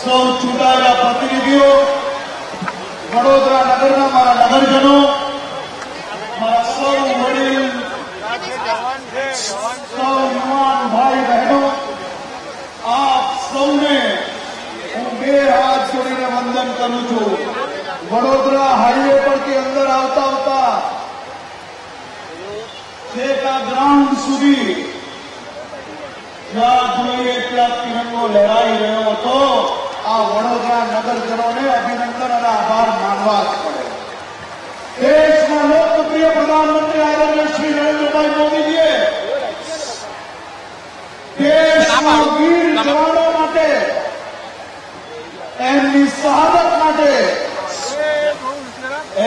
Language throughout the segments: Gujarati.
સૌ ચૂંટાયેલા પ્રતિનિધિઓ, વડોદરા નગરના મારા નગરજનો, મારા સૌ વડીલ, સૌ યુવાન ભાઈ બહેનો, આપ સૌને હું બે હાથ જોડીને વંદન કરું છું. વડોદરા હાઈવે પરથી અંદર આવતા છેક આ ગ્રાઉન્ડ સુધી જ્યાં જોઈએ ત્યાં તિરંગો લહેરાઈ રહ્યો હતો. આ વડોદરા નગરજનોને અભિનંદન અને આભાર માનવા જ પડે. દેશના લોકપ્રિય પ્રધાનમંત્રી આદરણીય શ્રી નરેન્દ્રભાઈ મોદીજીએ દેશના વીર જવાનો માટે, એમની શહાદત માટે,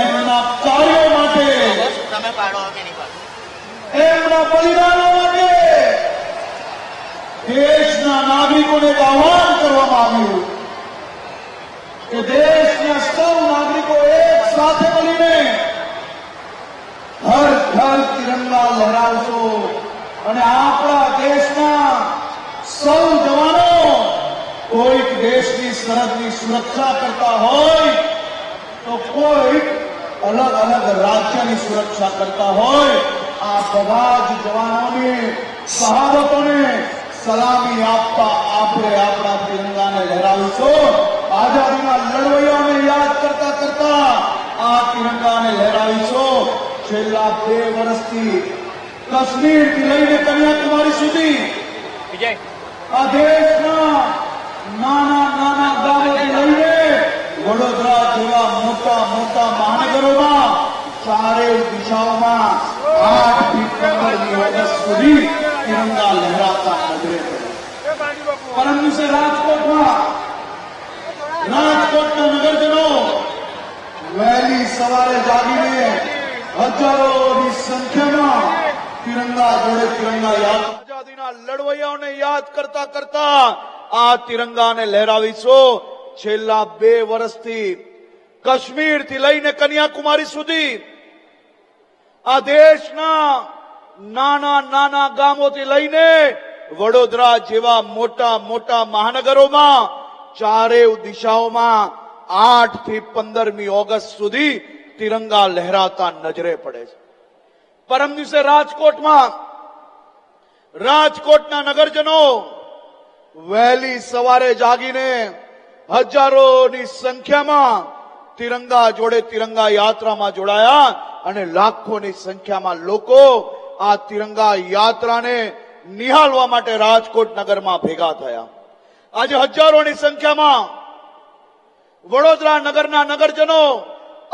એમના કાર્યો માટે, એમના બલિદાનો માટે દેશના નાગરિકોને આહ્વાન કરવામાં આવ્યું કે દેશના સૌ નાગરિકો એક સાથે મળીને હર ઘર તિરંગા લહેરાવશો અને આપણા દેશના સૌ જવાનો કોઈક દેશની સરહદની સુરક્ષા કરતા હોય તો કોઈક અલગ અલગ રાજ્યની સુરક્ષા કરતા હોય. આ બધા જ જવાનોની શહાદતોને સલામી આપતા આપણે આપણા તિરંગાને લહેરાવીશું. આઝાદીના લડવૈયાને યાદ કરતા કરતા આ તિરંગાને લહેરાવીશું. છેલ્લા 2 વર્ષથી કાશ્મીરથી લઈને કન્યાકુમારી સુધી આ દેશના નાના નાના ગામોથી લઈને વડોદરા જેવા મોટા મોટા મહાનગરોમાં ચારે દિશાઓમાં 8 થી 15મી ઓગસ્ટ સુધી તિરંગા લહેરાતા નજરે પડે. પરમ દિવસે રાજકોટના નગરજનો વહેલી સવારે જાગીને હજારોની સંખ્યામાં તિરંગા જોડે તિરંગા આઝાદીના લડવૈયાઓને યાદ કરતા કરતા આ તિરંગાને લહેરાવીશું. છેલ્લા 2 વર્ષથી કાશ્મીરથી લઈને કન્યાકુમારી સુધી આ દેશના નાના નાના ગામોથી લઈને વડોદરા જેવા મોટા મોટા મહાનગરોમાં ચારેય દિશાઓમાં 8 થી 15મી ઓગસ્ટ સુધી તિરંગા લહેરાતા નજરે પડે છે. પરમ દિવસે રાજકોટના નગરજનો વહેલી સવારે જાગીને હજારોની સંખ્યામાં તિરંગા જોડે તિરંગા યાત્રામાં જોડાયા અને લાખોની સંખ્યામાં લોકો આ તિરંગા યાત્રાને નિહાળવા માટે રાજકોટ નગરમાં ભેગા થયા. આજે હજારોની સંખ્યામાં વડોદરા નગરના નગરજનો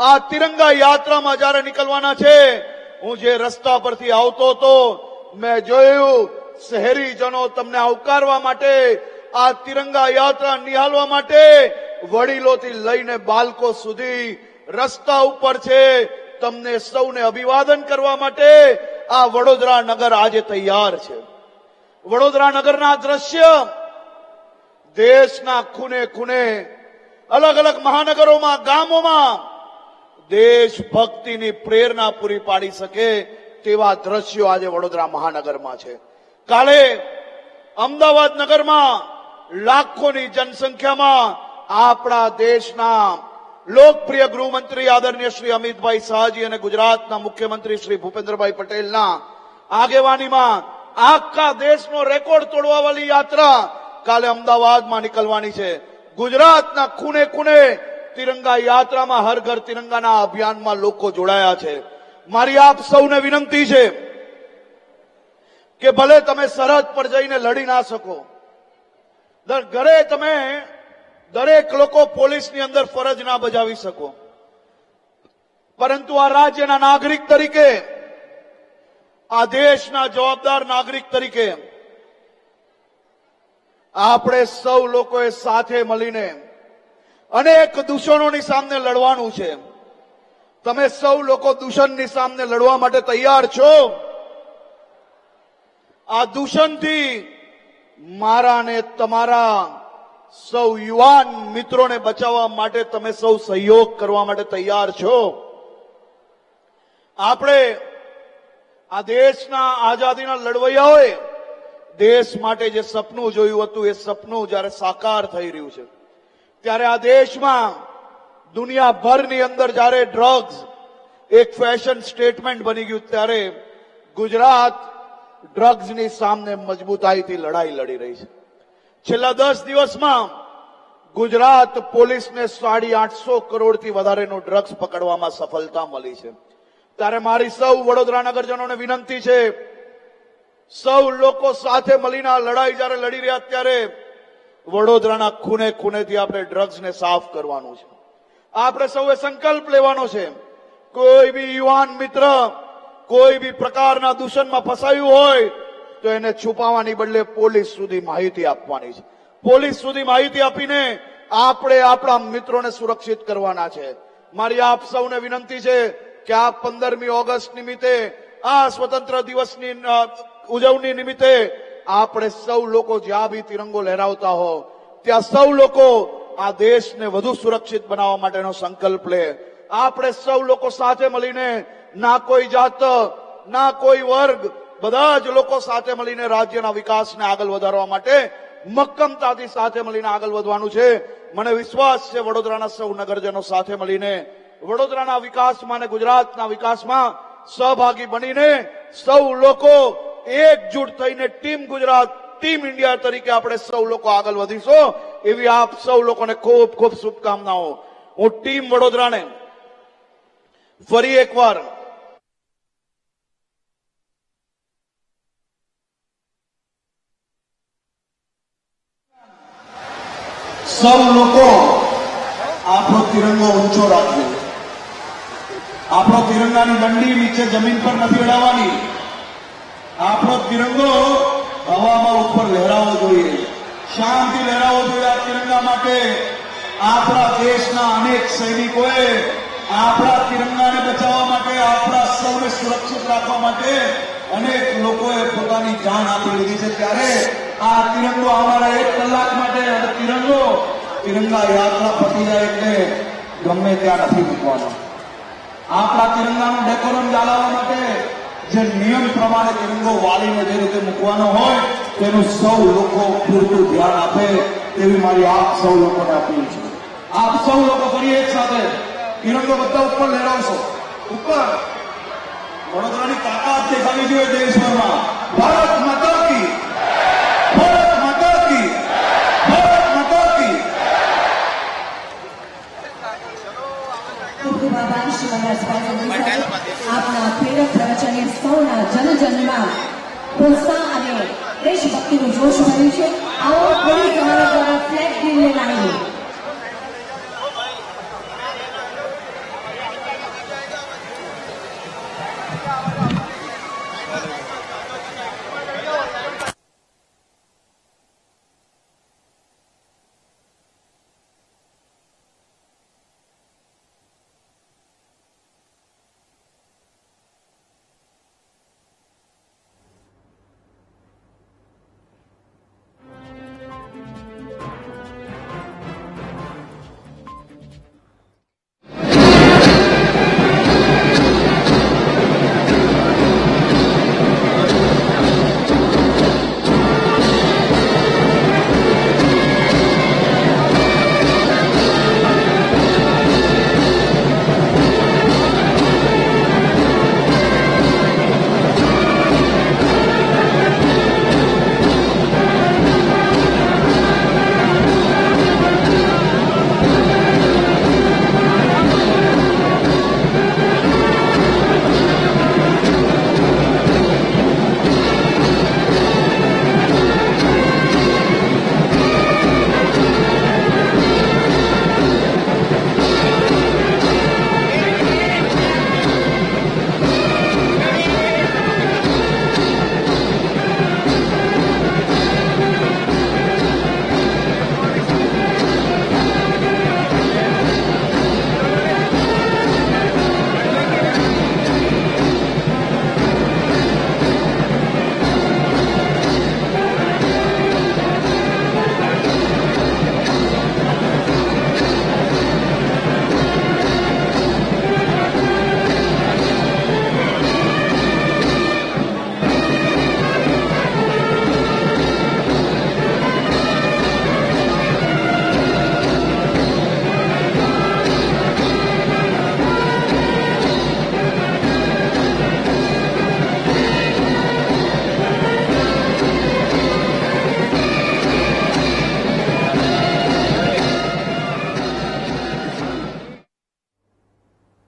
આ તિરંગા યાત્રામાં જ્યારે નીકળવાના છે, હું જે રસ્તા પરથી આવતો હતો મેં જોયું શહેરીજનો તમને આવકારવા માટે, આ તિરંગા યાત્રા નિહાળવા માટે વડીલોથી લઈને બાળકો સુધી રસ્તા ઉપર છે. તમને સૌને અભિવાદન કરવા માટે આ વડોદરા નગર આજે તૈયાર છે. વડોદરા નગરના દ્રશ્ય દેશના ખૂણે ખૂણે અલગ અલગ મહાનગરોમાં, ગામોમાં દેશભક્તિની પ્રેરણા પૂરી પાડી શકે તેવા દ્રશ્યો આજે વડોદરા મહાનગરમાં છે. કાલે અમદાવાદ નગરમાં લાખોની જનસંખ્યામાં આપણા દેશના લોકપ્રિય ગૃહમંત્રી આદરણીય શ્રી અમિતભાઈ શાહજી અને ગુજરાતના મુખ્યમંત્રી શ્રી ભૂપેન્દ્રભાઈ પટેલના આગેવાનીમાં આખા દેશનો રેકોર્ડ તોડવાવાળી યાત્રા કાલે અમદાવાદમાં નીકળવાની છે. ગુજરાતના ખૂણે ખૂણે તિરંગા યાત્રામાં હર ઘર તિરંગાના અભિયાનમાં લોકો જોડાયા છે. મારી આપ સૌને વિનંતી છે કે ભલે તમે સરહદ પર જઈને લડી ના શકો, ઘરે તમે દરેક લોકો પોલીસની અંદર ફરજ ના બજાવી શકો, પરંતુ આ રાજ્યના નાગરિક તરીકે, આ દેશના જવાબદાર નાગરિક તરીકે આપણે સૌ લોકોએ સાથે મળીને અનેક દૂષણોની સામે લડવાનું છે. તમે સૌ લોકો દૂષણની સામે લડવા માટે તૈયાર છો? આ દૂષણથી મારા ને તમારા સૌ યુવાન મિત્રોને બચાવવા માટે તમે સૌ સહયોગ કરવા માટે તૈયાર છો? આપણે આ દેશના આઝાદીના લડવૈયાઓએ દેશ માટે જે સપનું જોયું હતું એ સપનું જ્યારે સાકાર થઈ રહ્યું છે, ત્યારે આ દેશમાં દુનિયાભરની અંદર જ્યારે ડ્રગ્સ એક ફેશન સ્ટેટમેન્ટ બની ગયું, ત્યારે ગુજરાત ડ્રગ્સની સામે મજબૂતાઈથી લડાઈ લડી રહી છે. છેલ્લા 10 દિવસમાં ગુજરાત પોલીસને 850 કરોડથી વધારેનું ડ્રગ્સ પકડવામાં સફળતા મળી છે. ત્યારે મારી સૌ વડોદરા નગરજનોને વિનંતી છે, સૌ લોકો સાથે મળીને આ લડાઈ જ્યારે લડી રહ્યા ત્યારે વડોદરાના ખૂણે ખૂણેથી આપણે ડ્રગ્સને સાફ કરવાનું છે. આપણે સૌએ સંકલ્પ લેવાનો છે, કોઈ બી યુવાન મિત્ર કોઈ બી પ્રકારના દૂષણમાં ફસાયું હોય તો એને છુપાવવાની બદલે પોલીસ સુધી માહિતી આપવાની છે. પોલીસ સુધી માહિતી આપીને આપણે આપણા મિત્રોને સુરક્ષિત કરવાના છે. મારી આપ સૌને વિનંતી છે કે આ 15મી ઓગસ્ટ નિમિત્તે, આ સ્વતંત્ર દિવસની ઉજવણી નિમિત્તે આપણે સૌ લોકો જ્યાં બી તિરંગો લહેરાવતા હો ત્યાં સૌ લોકો આ દેશને વધુ સુરક્ષિત બનાવવા માટેનો સંકલ્પ લે. આપણે સૌ લોકો સાથે મળીને, ના કોઈ જાત ના કોઈ વર્ગ, બધા જ લોકો સાથે મળીને રાજ્યના વિકાસને આગળ વધારવા માટે મક્કમતાથી સાથે મળીને આગળ વધવાનું છે. મને વિશ્વાસ છે વડોદરાના સૌ નગરજનો સાથે મળીને વડોદરાના વિકાસમાં અને ગુજરાતના વિકાસમાં સહભાગી બનીને સૌ લોકો એકજૂટ થઈને ટીમ ગુજરાત, ટીમ ઇન્ડિયા તરીકે આપણે સૌ લોકો આગળ વધીશું, એવી આપ સૌ લોકોને ખૂબ ખૂબ શુભકામનાઓ. હું ટીમ વડોદરાને ફરી એકવાર સૌ લોકો આપણો તિરંગો ઊંચો રાખજો. આપણો તિરંગાની દંડી નીચે જમીન પર નથી ઉડાવવાની. આપણો તિરંગો હવામાં ઉપર લહેરાવો જોઈએ, શાંતિ લહેરાવો જોઈએ. આ તિરંગા માટે આપણા દેશના અનેક સૈનિકોએ આપણા તિરંગાને બચાવવા માટે, આપણા સૌને સુરક્ષિત રાખવા માટે અનેક લોકોએ પોતાની જાન આપી લીધી છે. ત્યારે આ તિરંગો અમારા 1 કલાક માટે, અને તિરંગા યાત્રા પતી જાય એટલે ગમે ત્યાં નથી મૂકવાનો. આપણા તિરંગાનું ડેકોરમ જાળવવા માટે જે નિયમ પ્રમાણે તિરંગો વાળીને જે રીતે મૂકવાનો હોય તેનું સૌ લોકો પૂરતું ધ્યાન આપે તેવી મારી આપ સૌ લોકોને અપીલ છે. આપ સૌ લોકો ફરી એક સાથે તિરંગો બધા ઉપર લહેરાવશો. ઉપર વડોદરાની તાકાત દેખાવી જોઈએ દેશભરમાં. ભારત માતા